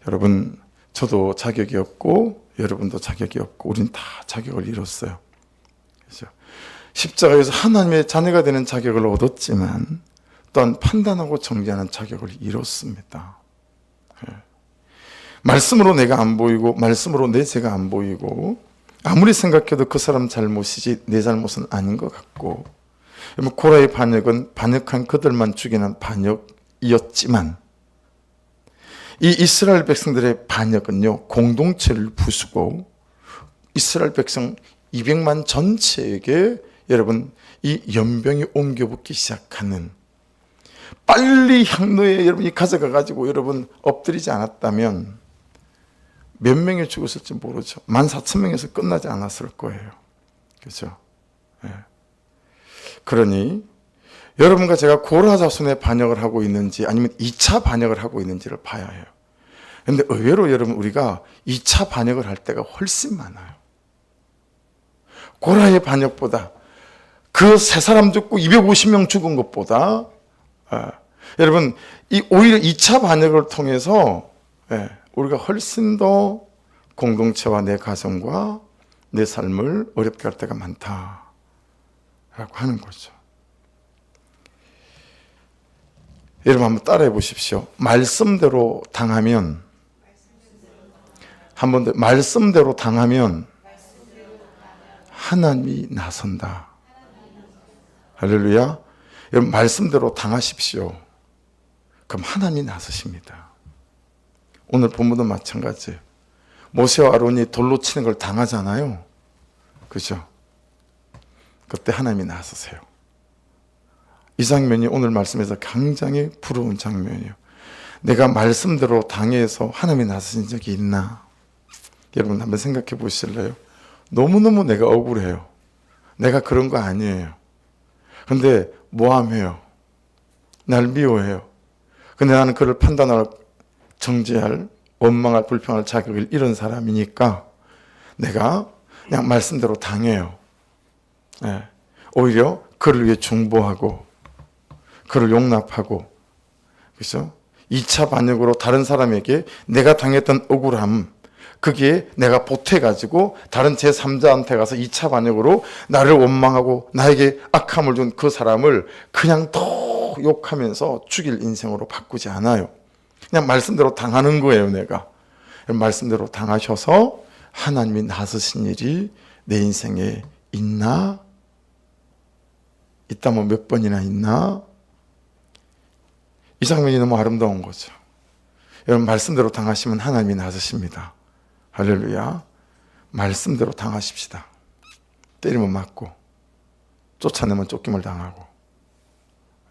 여러분, 저도 자격이 없고 여러분도 자격이 없고 우린 다 자격을 잃었어요. 그렇죠? 십자가에서 하나님의 자녀가 되는 자격을 얻었지만 또한 판단하고 정죄하는 자격을 잃었습니다. 말씀으로 내가 안 보이고 말씀으로 내 죄가 안 보이고 아무리 생각해도 그 사람 잘못이지 내 잘못은 아닌 것 같고, 고라의 반역은 반역한 그들만 죽이는 반역이었지만 이 이스라엘 백성들의 반역은요, 공동체를 부수고 이스라엘 백성 200만 전체에게 여러분 이 연병이 옮겨붙기 시작하는, 빨리 향로에 여러분이 가져가 가지고 여러분 엎드리지 않았다면 몇 명이 죽었을지 모르죠. 14,000명에서 끝나지 않았을 거예요. 그렇죠? 그러니 여러분과 제가 고라 자손의 반역을 하고 있는지 아니면 2차 반역을 하고 있는지를 봐야 해요. 그런데 의외로 여러분 우리가 2차 반역을 할 때가 훨씬 많아요. 고라의 반역보다 그 세 사람 죽고 250명 죽은 것보다 여러분 이 오히려 2차 반역을 통해서 우리가 훨씬 더 공동체와 내 가정과 내 삶을 어렵게 할 때가 많다라고 하는 거죠. 여러분 한번 따라해 보십시오. 말씀대로 당하면, 한 번 더, 말씀대로 당하면 하나님이 나선다. 할렐루야. 여러분 말씀대로 당하십시오. 그럼 하나님이 나서십니다. 오늘 본문도 마찬가지예요. 모세와 아론이 돌로 치는 걸 당하잖아요. 그죠? 그때 하나님이 나서세요. 이 장면이 오늘 말씀에서 굉장히 부러운 장면이에요. 내가 말씀대로 당해서 하나님이 나서신 적이 있나? 여러분 한번 생각해 보실래요? 너무너무 내가 억울해요. 내가 그런 거 아니에요. 근데 모함해요. 날 미워해요. 근데 나는 그를 판단할, 정죄할, 원망할, 불평할 자격을 잃은 사람이니까 내가 그냥 말씀대로 당해요. 오히려 그를 위해 중보하고 그를 용납하고, 그렇죠? 2차 반역으로 다른 사람에게 내가 당했던 억울함, 그게 내가 보태가지고 다른 제3자한테 가서 2차 반역으로 나를 원망하고 나에게 악함을 준 그 사람을 그냥 더 욕하면서 죽일 인생으로 바꾸지 않아요. 그냥 말씀대로 당하는 거예요, 내가. 말씀대로 당하셔서 하나님이 나서신 일이 내 인생에 있나? 있다면 몇 번이나 있나? 이 장면이 너무 아름다운 거죠. 여러분 말씀대로 당하시면 하나님이 나서십니다. 할렐루야. 말씀대로 당하십시다. 때리면 맞고 쫓아내면 쫓김을 당하고.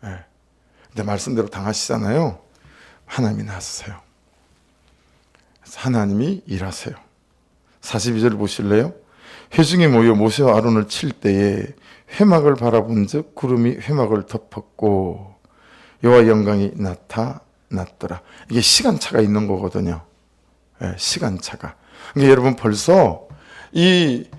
근데 말씀대로 당하시잖아요. 하나님이 나서세요. 하나님이 일하세요. 42절 보실래요? 회중이 모여 모세와 아론을 칠 때에 회막을 바라본 즉 구름이 회막을 덮었고 여호와 영광이 나타났더라. 이게 시간차가 있는 거거든요. 시간차가. 그러니까 여러분 벌써 이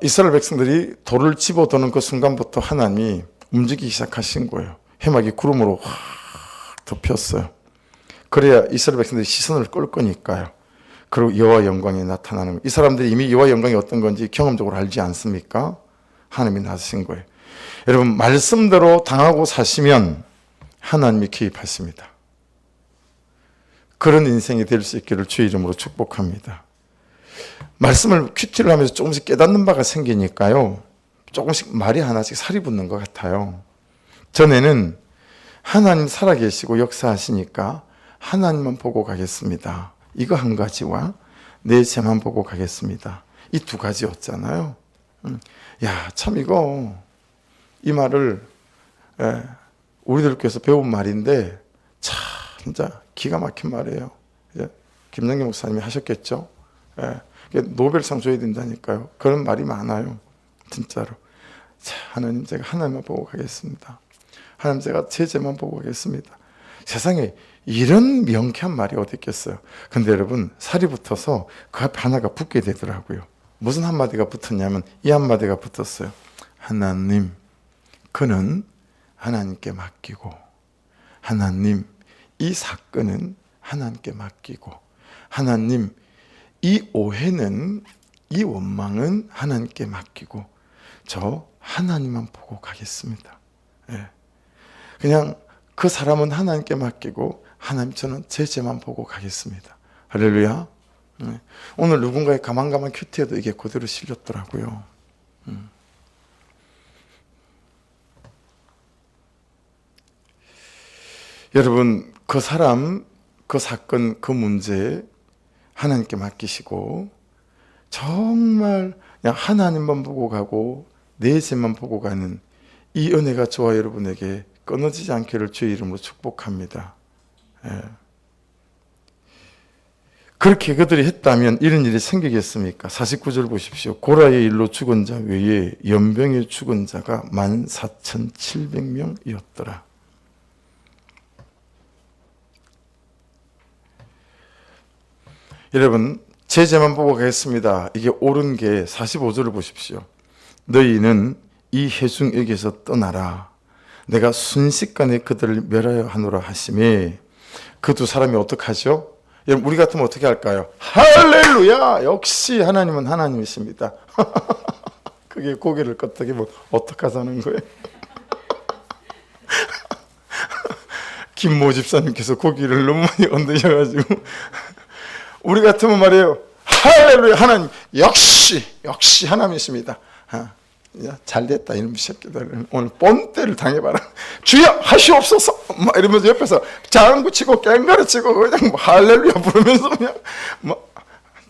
이스라엘 백성들이 돌을 집어드는 그 순간부터 하나님이 움직이기 시작하신 거예요. 해막이 구름으로 확 덮였어요. 그래야 이스라엘 백성들이 시선을 끌 거니까요. 그리고 여호와 영광이 나타나는 거예요. 이 사람들이 이미 여호와 영광이 어떤 건지 경험적으로 알지 않습니까? 하나님이 나서신 거예요. 여러분 말씀대로 당하고 사시면 하나님이 개입하십니다. 그런 인생이 될 수 있기를 주의 이름으로 축복합니다. 말씀을 큐티를 하면서 조금씩 깨닫는 바가 생기니까요. 조금씩 말이 하나씩 살이 붙는 것 같아요. 전에는 하나님 살아계시고 역사하시니까 하나님만 보고 가겠습니다. 이거 한 가지와 내 죄만 보고 가겠습니다. 이 두 가지였잖아요. 야, 참 이거 이 말을 우리들께서 배운 말인데 참 진짜 기가 막힌 말이에요. 김남기 목사님이 하셨겠죠. 노벨상 줘야 된다니까요. 그런 말이 많아요. 진짜로. 자, 하나님 제가 하나님만 보고 가겠습니다. 하나님 제가 제 죄만 보고 가겠습니다. 세상에 이런 명쾌한 말이 어디 있겠어요. 근데 여러분 살이 붙어서 그 앞에 하나가 붙게 되더라고요. 무슨 한마디가 붙었냐면 이 한마디가 붙었어요. 하나님, 그는 하나님께 맡기고, 하나님, 이 사건은 하나님께 맡기고, 하나님, 이 오해는, 이 원망은 하나님께 맡기고, 저 하나님만 보고 가겠습니다. 그냥 그 사람은 하나님께 맡기고, 하나님 저는 제 죄만 보고 가겠습니다. 할렐루야. 오늘 누군가의 가만가만 큐티에도 이게 그대로 실렸더라고요. 여러분 그 사람, 그 사건, 그 문제 하나님께 맡기시고 정말 그냥 하나님만 보고 가고 내 죄만 보고 가는 이 은혜가 저와 여러분에게 끊어지지 않기를 주의 이름으로 축복합니다. 그렇게 그들이 했다면 이런 일이 생기겠습니까? 49절 보십시오. 고라의 일로 죽은 자 외에 연병에 죽은 자가 14,700명이었더라. 여러분 제 죄만 보고 가겠습니다. 이게 옳은 게 45절을 보십시오. 너희는 이 회중에게서 떠나라. 내가 순식간에 그들을 멸하여 하노라 하시매 그 두 사람이 어떡하죠? 여러분 우리 같으면 어떻게 할까요? 할렐루야! 역시 하나님은 하나님이십니다. 그게 고개를 끄덕이면 어떡하자는 거예요? 김모 집사님께서 고기를 너무 많이 얹으셔가지고 우리 같으면 말이에요. 할렐루야! 하나님 역시 하나님이십니다. 잘됐다 이놈 새끼들 오늘 뻔때를 당해봐라. 주여 하시옵소서 막 이러면서 옆에서 장구 치고 깽가리 치고 그냥 뭐 할렐루야 부르면서 그냥 뭐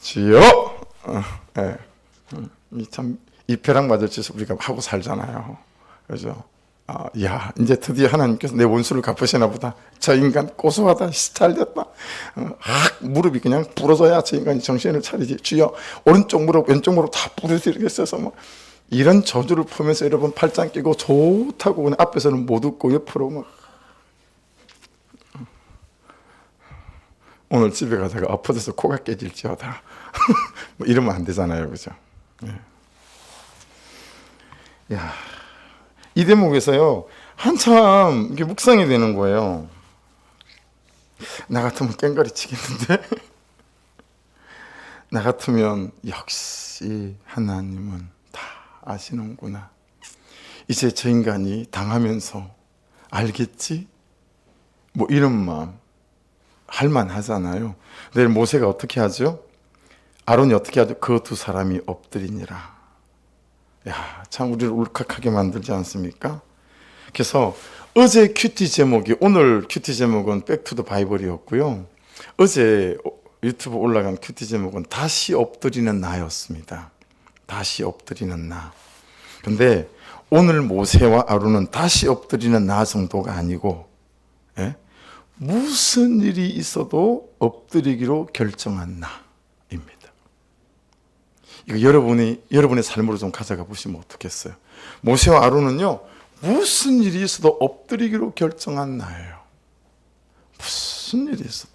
주여 참 이 벼락 맞을 짓을 우리가 하고 살잖아요. 그죠? 야 이제 드디어 하나님께서 내 원수를 갚으시나 보다. 저 인간 고소하다. 잘됐다. 무릎이 그냥 부러져야 저 인간이 정신을 차리지. 주여 오른쪽 무릎 왼쪽 무릎 다 부러뜨리겠어서 뭐 이런 저주를 풀면서 여러분 팔짱 끼고 좋다고 그냥 앞에서는 못 웃고 옆으로 막 오늘 집에 가다가 엎어져서 코가 깨질지어다. 뭐 이러면 안 되잖아요, 그죠? 야, 이 대목에서요 한참 이게 묵상이 되는 거예요. 나 같으면 깽가리 치겠는데, 나 같으면 역시 하나님은 다 아시는구나. 이제 저 인간이 당하면서 알겠지? 뭐 이런 마음 할만하잖아요. 근데 모세가 어떻게 하죠? 아론이 어떻게 하죠? 그 두 사람이 엎드리니라. 야, 참 우리를 울컥하게 만들지 않습니까? 그래서 어제 큐티 제목이, 오늘 큐티 제목은 백투더 바이블이었고요. 어제 유튜브 올라간 큐티 제목은 다시 엎드리는 나였습니다. 다시 엎드리는 나. 근데 오늘 모세와 아론은 다시 엎드리는 나 정도가 아니고, 무슨 일이 있어도 엎드리기로 결정한 나입니다. 이거 여러분의 삶으로 좀 가져가 보시면 어떻겠어요? 모세와 아론은요, 무슨 일이 있어도 엎드리기로 결정한 나예요. 무슨 일이 있어도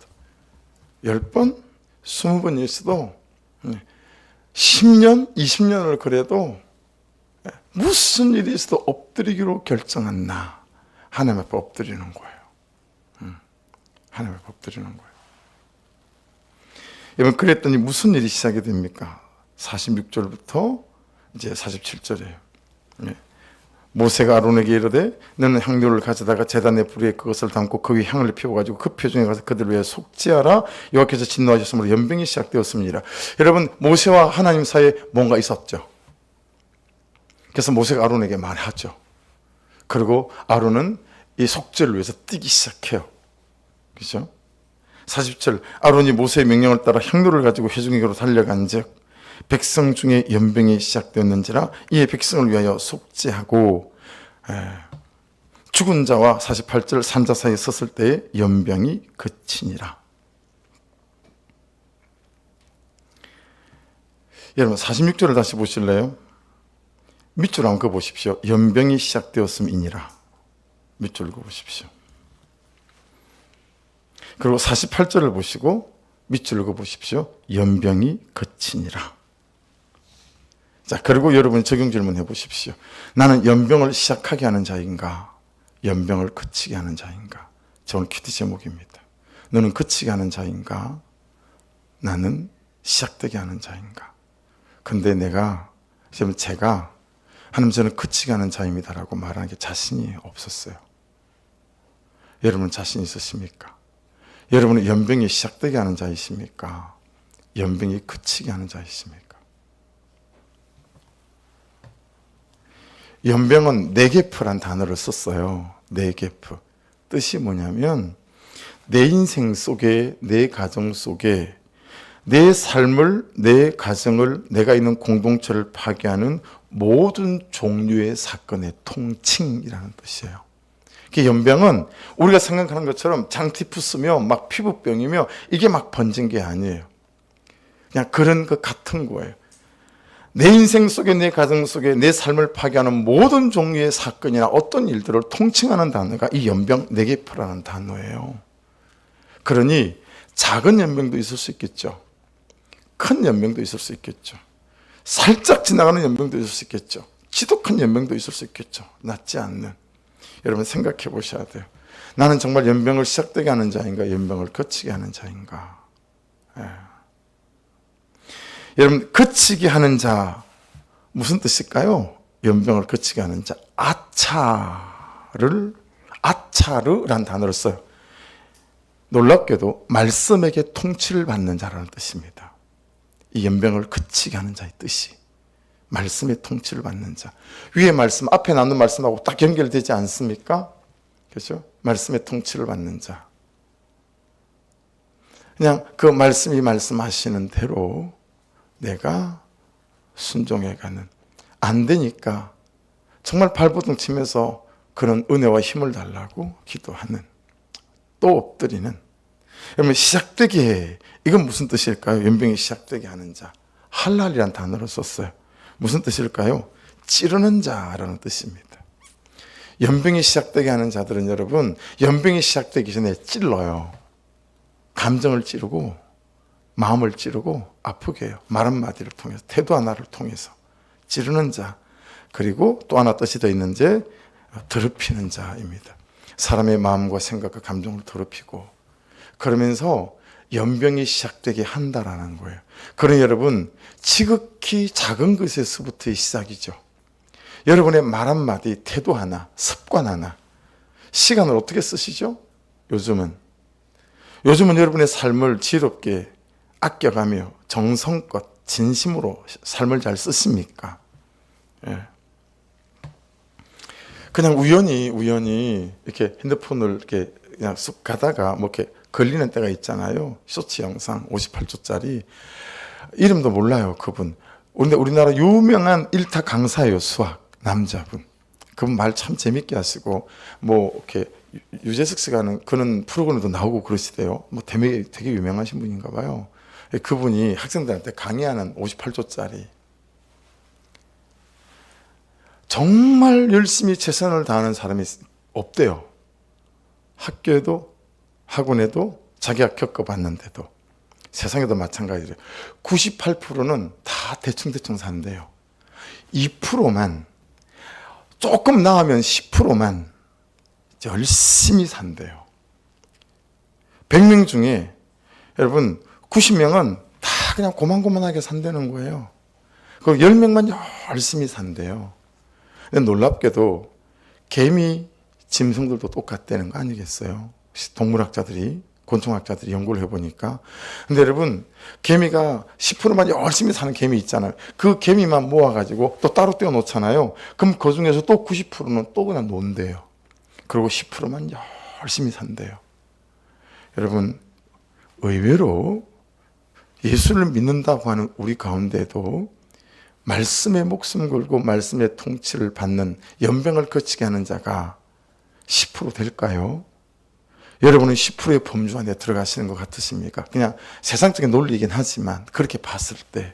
10번, 20번이 있어도 10년, 20년을 그래도 무슨 일이 있어도 엎드리기로 결정한 나, 하나님 앞에 엎드리는 거예요. 하나님 앞에 엎드리는 거예요. 여러분, 그랬더니 무슨 일이 시작이 됩니까? 46절부터 이제 47절이에요. 모세가 아론에게 이르되 너는 향료를 가져다가 제단의 불에 그것을 담고 그 위에 향을 피워가지고 그 표중에 가서 그들 위에 속죄하라. 여호와께서 진노하셨으므로 연병이 시작되었습니다. 여러분, 모세와 하나님 사이에 뭔가 있었죠. 그래서 모세가 아론에게 말하죠. 그리고 아론은 이 속죄를 위해서 뛰기 시작해요. 그렇죠? 40절, 아론이 모세의 명령을 따라 향료를 가지고 회중에게로 달려간즉 백성 중에 연병이 시작되었는지라 이에 백성을 위하여 속죄하고, 죽은 자와 48절 산자 사이에 섰을 때에 연병이 그치니라. 여러분, 46절을 다시 보실래요? 밑줄 한번 그어보십시오. 연병이 시작되었음이니라. 밑줄 그어보십시오. 그리고 48절을 보시고 밑줄 그어보십시오. 연병이 그치니라. 자, 그리고 여러분 적용 질문 해보십시오. 나는 연병을 시작하게 하는 자인가? 연병을 그치게 하는 자인가? 저 오늘 퀴즈 제목입니다. 너는 그치게 하는 자인가? 나는 시작되게 하는 자인가? 근데 제가 하나님 저는 그치게 하는 자입니다라고 말하는 게 자신이 없었어요. 여러분 자신 있으십니까? 여러분은 연병이 시작되게 하는 자이십니까? 연병이 그치게 하는 자이십니까? 연병은 네게프란 단어를 썼어요. 네게프. 뜻이 뭐냐면 내 인생 속에, 내 가정 속에 내 삶을, 내 가정을, 내가 있는 공동체를 파괴하는 모든 종류의 사건의 통칭이라는 뜻이에요. 연병은 우리가 생각하는 것처럼 장티푸스며 막 피부병이며 이게 막 번진 게 아니에요. 그냥 그런 것 같은 거예요. 내 인생 속에, 내 가정 속에 내 삶을 파괴하는 모든 종류의 사건이나 어떤 일들을 통칭하는 단어가 이 연병 네게프라는 단어예요. 그러니 작은 연병도 있을 수 있겠죠. 큰 연병도 있을 수 있겠죠. 살짝 지나가는 연병도 있을 수 있겠죠. 지독한 연병도 있을 수 있겠죠. 낫지 않는. 여러분 생각해 보셔야 돼요. 나는 정말 연병을 시작되게 하는 자인가, 연병을 그치게 하는 자인가. 여러분, 그치게 하는 자 무슨 뜻일까요? 연병을 그치게 하는 자, 아차르란 단어를 써요. 놀랍게도 말씀에게 통치를 받는 자라는 뜻입니다. 이 연병을 그치게 하는 자의 뜻이 말씀의 통치를 받는 자. 위에 말씀, 앞에 나눈 말씀하고 딱 연결되지 않습니까? 그렇죠? 말씀의 통치를 받는 자. 그냥 그 말씀이 말씀하시는 대로 내가 순종해가는, 안 되니까 정말 발버둥 치면서 그런 은혜와 힘을 달라고 기도하는, 또 엎드리는. 여러분, 시작되게 해. 이건 무슨 뜻일까요? 연병이 시작되게 하는 자. 할랄이라는 단어를 썼어요. 무슨 뜻일까요? 찌르는 자라는 뜻입니다. 연병이 시작되게 하는 자들은 여러분, 연병이 시작되기 전에 찔러요. 감정을 찌르고 마음을 찌르고 아프게 해요. 말 한마디를 통해서, 태도 하나를 통해서 찌르는 자. 그리고 또 하나 뜻이 더 있는지 더럽히는 자입니다. 사람의 마음과 생각과 감정을 더럽히고, 그러면서 연병이 시작되게 한다라는 거예요. 그러니 여러분, 지극히 작은 것에서부터의 시작이죠. 여러분의 말 한마디, 태도 하나, 습관 하나, 시간을 어떻게 쓰시죠? 요즘은 여러분의 삶을 지혜롭게 아껴가며 정성껏 진심으로 삶을 잘 쓰십니까? 그냥 우연히 이렇게 핸드폰을 이렇게 그냥 쑥 가다가 뭐 이렇게 걸리는 때가 있잖아요. 쇼츠 영상 58초짜리. 이름도 몰라요, 그분. 근데 우리나라 유명한 일타 강사예요, 수학. 남자분. 그분 말 참 재밌게 하시고, 뭐, 이렇게 유재석 씨가 하는 그런 프로그램도 나오고 그러시대요. 뭐 되게 유명하신 분인가 봐요. 그분이 학생들한테 강의하는 58초짜리. 정말 열심히 최선을 다하는 사람이 없대요. 학교에도 학원에도 자기가 겪어봤는데도. 세상에도 마찬가지예요. 98%는 다 대충 산대요. 2%만, 조금 나으면 10%만 열심히 산대요. 100명 중에 여러분 90명은 다 그냥 고만고만하게 산다는 거예요. 그리고 10명만 열심히 산대요. 근데 놀랍게도 개미, 짐승들도 똑같다는 거 아니겠어요? 동물학자들이, 곤충학자들이 연구를 해보니까. 근데 여러분, 개미가 10%만 열심히 사는 개미 있잖아요. 그 개미만 모아가지고 또 따로 떼어놓잖아요. 그럼 그 중에서 또 90%는 또 그냥 논대요. 그리고 10%만 열심히 산대요. 여러분, 의외로 예수를 믿는다고 하는 우리 가운데도 말씀에 목숨 걸고 말씀의 통치를 받는 연병을 거치게 하는 자가 10% 될까요? 여러분은 10%의 범주 안에 들어가시는 것 같으십니까? 그냥 세상적인 논리이긴 하지만 그렇게 봤을 때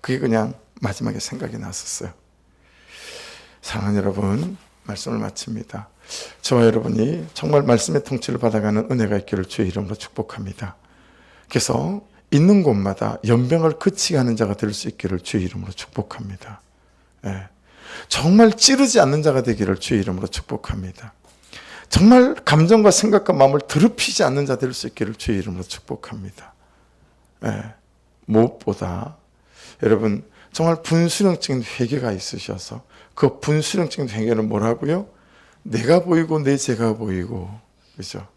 그게 그냥 마지막에 생각이 났었어요. 사랑하는 여러분, 말씀을 마칩니다. 저와 여러분이 정말 말씀의 통치를 받아가는 은혜가 있기를 주의 이름으로 축복합니다. 그래서 있는 곳마다 연병을 그치게 하는 자가 될 수 있기를 주의 이름으로 축복합니다. 예. 정말 찌르지 않는 자가 되기를 주의 이름으로 축복합니다. 정말 감정과 생각과 마음을 더럽히지 않는 자 될 수 있기를 주의 이름으로 축복합니다. 예. 무엇보다 여러분 정말 분수령적인 회개가 있으셔서 그 분수령적인 회개는 뭐라고요? 내가 보이고 내 죄가 보이고, 그죠?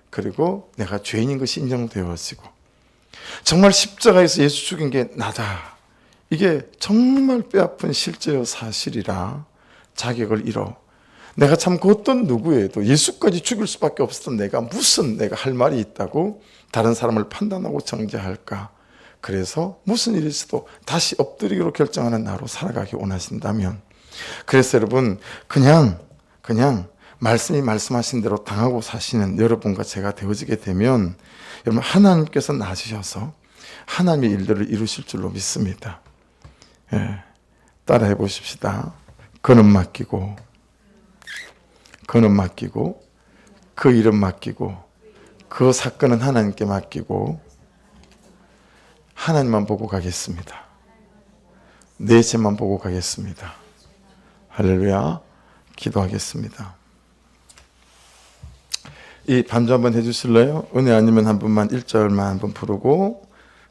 그리고 내가 죄인인 것이 인정되어지고, 정말 십자가에서 예수 죽인 게 나다. 이게 정말 뼈아픈 실제요 사실이라 자격을 잃어. 내가 참 그 어떤 누구에도 예수까지 죽일 수밖에 없었던 내가 무슨 내가 할 말이 있다고 다른 사람을 판단하고 정죄할까? 그래서 무슨 일이 있어도 다시 엎드리기로 결정하는 나로 살아가기 원하신다면, 그래서 여러분 그냥 말씀이 말씀하신 대로 당하고 사시는 여러분과 제가 되어지게 되면 여러분 하나님께서 나서셔서 하나님의 일들을 이루실 줄로 믿습니다. 예, 따라해 보십시다. 그는 맡기고, 그는 맡기고, 그 일은 맡기고, 그 사건은 하나님께 맡기고, 하나님만 보고 가겠습니다. 내 죄만 보고 가겠습니다. 할렐루야. 기도하겠습니다. 이 반주 한번 해주실래요? 은혜 아니면 한 분만 1절만 한번 부르고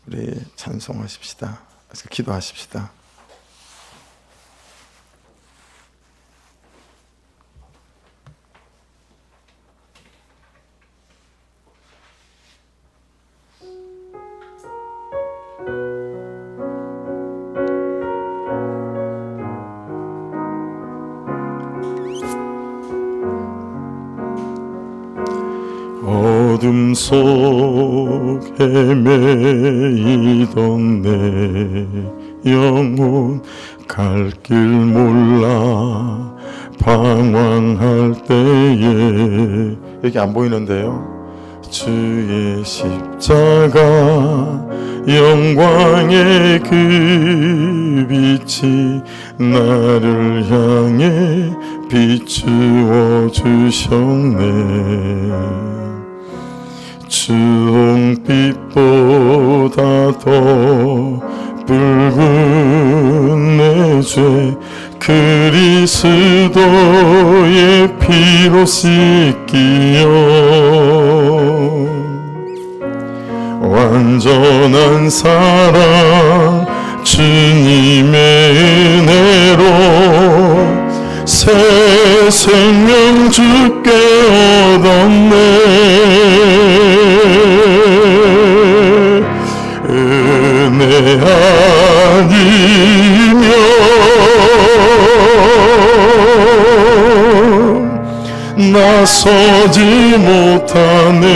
우리 찬송하십시다. 기도하십시다. 어둠 속 헤매이던 내 영혼 갈 길 몰라 방황할 때에 여기 안 보이는데요. 주의 십자가 영광의 그 빛이 나를 향해 비추어 주셨네. 주홍빛보다 더 붉은 내 죄 그리스도의 피로 씻기어 완전한 사랑 주님의 은혜로 새 생명 주께 얻었네. 은혜 아니면 나서지 못하네.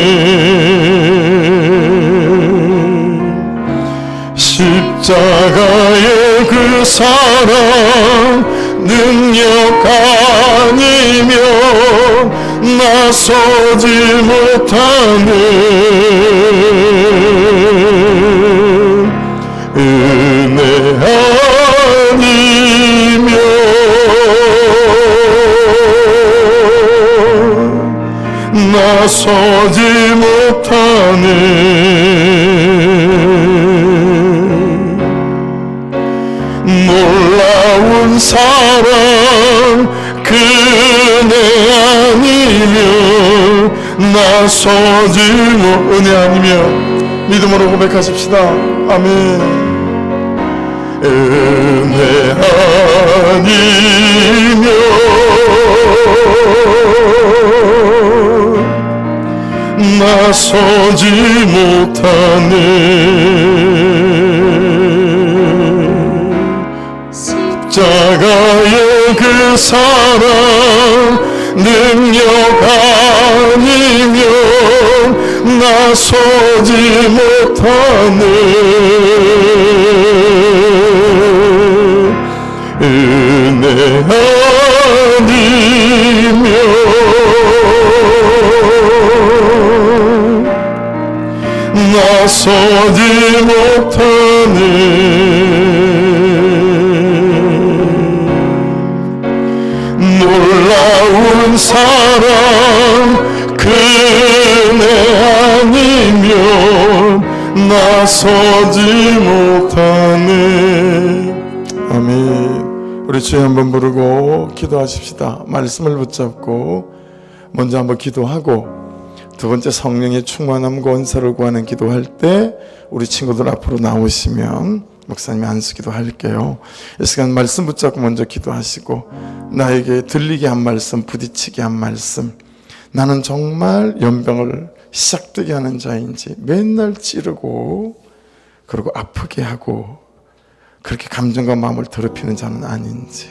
십자가의 그 사랑 능력 아니면 나서지 못하네. 은혜 아니면 나서지 못하네. 놀라운 사랑 그네 아니면 나서지 은혜 아니며 믿음으로 고백하십시다. 아멘. 은혜 아니면 나서지 못하네. 십자가의 그 사랑 능력 아니면 나서지 못하네. 은혜 아니면 나서지 못하네. 놀라운 사랑 그네 아니면 나서지 못하네. 아멘. 우리 주여 한번 부르고 기도하십시다. 말씀을 붙잡고 먼저 한번 기도하고 두 번째 성령의 충만함과 은사를 구하는 기도할 때 우리 친구들 앞으로 나오시면 목사님이 안수기도 할게요. 이 시간 말씀 붙잡고 먼저 기도하시고 나에게 들리게 한 말씀, 부딪히게 한 말씀, 나는 정말 연병을 시작되게 하는 자인지 맨날 찌르고 그리고 아프게 하고 그렇게 감정과 마음을 더럽히는 자는 아닌지,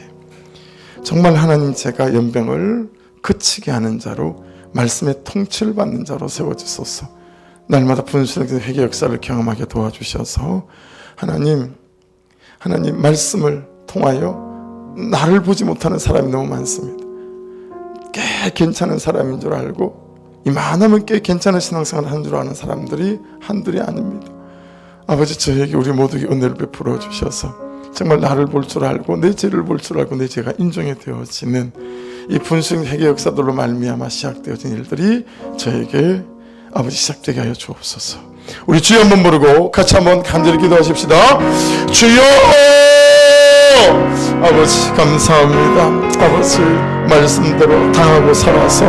정말 하나님 제가 연병을 그치게 하는 자로 말씀의 통치를 받는 자로 세워주소서. 날마다 분수령의 회개 역사를 경험하게 도와주셔서 하나님 말씀을 통하여 나를 보지 못하는 사람이 너무 많습니다. 꽤 괜찮은 사람인 줄 알고 이만하면 꽤 괜찮은 신앙생활을 하는 줄 아는 사람들이 한둘이 아닙니다. 아버지 저에게 우리 모두에게 은혜를 베풀어 주셔서 정말 나를 볼 줄 알고 내 죄를 볼 줄 알고 내 죄가 인정이 되어지는 이 분수령 회개 역사들로 말미암아 시작되어진 일들이 저에게 아버지 시작되게 하여 주옵소서. 우리 주여 한번 부르고 같이 한번 간절히 기도하십시다. 주여! 아버지 감사합니다. 아버지 말씀대로 당하고 살아서